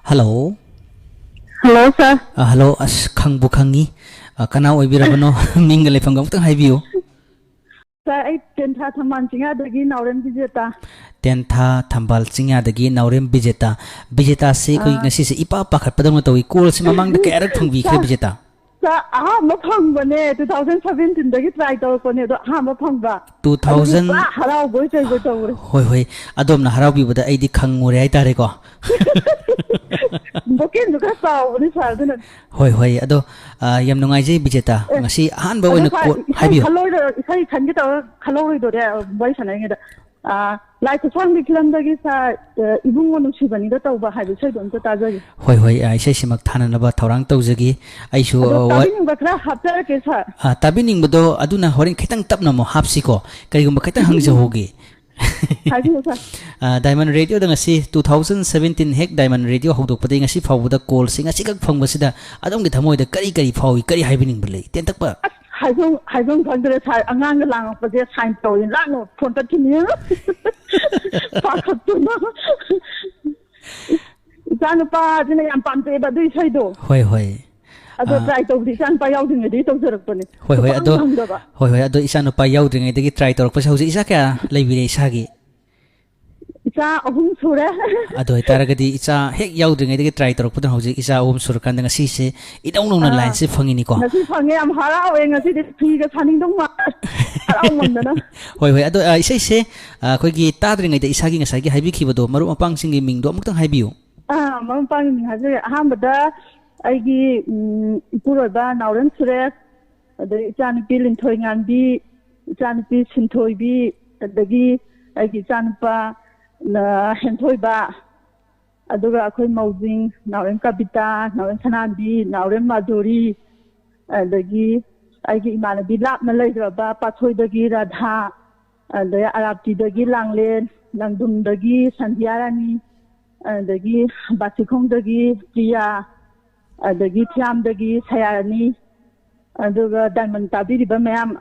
Hello. Hello, sir. Hello. As khangbu khangi. Kana oibirabano minga lefam gamtang haibiyo. Sir, I didn't have a man singa dagi nauren bijeta. Tentha thambal chinga dagi naurem bijeta. Bijeta se koi ngasi se ipa pakhat padang tawi call se mamang de karak phangbi khe bijeta. Sir, mapang bane 2017 dagi try to kone do mapang ba. 2000 harau boy chai go tawre. Hoi hoi adom na harau bi bada aidi khangure ai tare ko. Bokin du ka saw ni sir dun. Hoi hoi ado yam nungai jai bijeta ngasi han ba oina ko haibiyo. Hello, sai khan gi taw khalo do de boy sanai ngi da. Lai ko sang bi kilam dagi sa ibung wonu sibani da taw ba hai bi sai don ta ta jagi. Hoi hoi ai sai simak thana na ba thorang tawjagi ai su tabining ba kra hapta ke sir. tabining bodo aduna horin khitang tapna mo hapsi ko kari gum khitang hangja hogi. Diamond Radio da ngasi 2017 hek Diamond Radio hodok pade ngasi fawda call sing ngasi kak phangba sida adom gi thamoi da kari kari fawi kari haibining bele ten tak pa haijong khangdre sai angang ga lang pa je sign to in lang no phone ta kini pa khat tu no itan pa jine yam pam te ba dui sai do hoi hoi ado try to di san pa yaw ding di to jerak pani hoi hoi ado isa no pa yaw ding dagi try to pa hauji isa kya leibire isa gi isa ahum sura ado taragadi isa hek yaw ding dagi try to pa hauji isa ahum sur kan ngasi se idong nong na line se phangini ko ngasi phange am harao ngasi di phi ga thaning dong ma harao mon na hoi hoi ado isa se khoi gi tadring ngai da isa gi ngasai gi haibi khibodo maru apang sing gi mingdo amuk tang haibiu maru pang ming haje ahambada aigi ipuroba nauren suresh adai chanpi linthoi nganbi chanpi sinthoi bi adagi aigi chanpa na henthoi ba aduga akhoi maujing nauren kabita nauren sanandi nauren maduri adagi aigi imanabi lapna leidraba pathoi dagi radha adai arapti dagi langlen langdum dagi sandhyarani adagi basikhong dagi priya adagi thiam dagi sayarani aduga diamond tabiriba mayam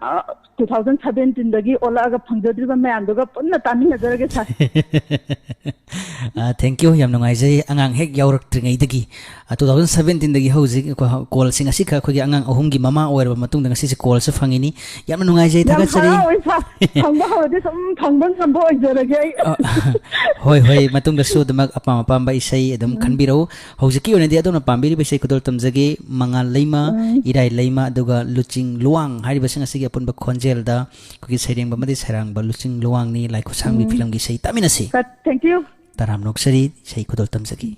2017 dagi olaga phangjadriba mayam duga punna tamina jarage sa thank you yam nungai jai angang hek yaurak tringai dagi 2017 dagi hauji call sing asi kha khogi angang ahum gi mama oirba matung dang si call se phangini yam nungai jai thaga chari phangba hode sum phangban sambo jarage hoi hoi matung da su damak apam apam ba isai adam khanbiro hauji ki onedi adona pambiri be sai kudol tamjage mangal leima irai leima aduga luching luang hariba sing asi gi apun ba khonjel da kogi saireng ba madi sarang ba luching luang ni lai khusang bi film gi sai tamina si thank you taram noksari sai kudol tamjagi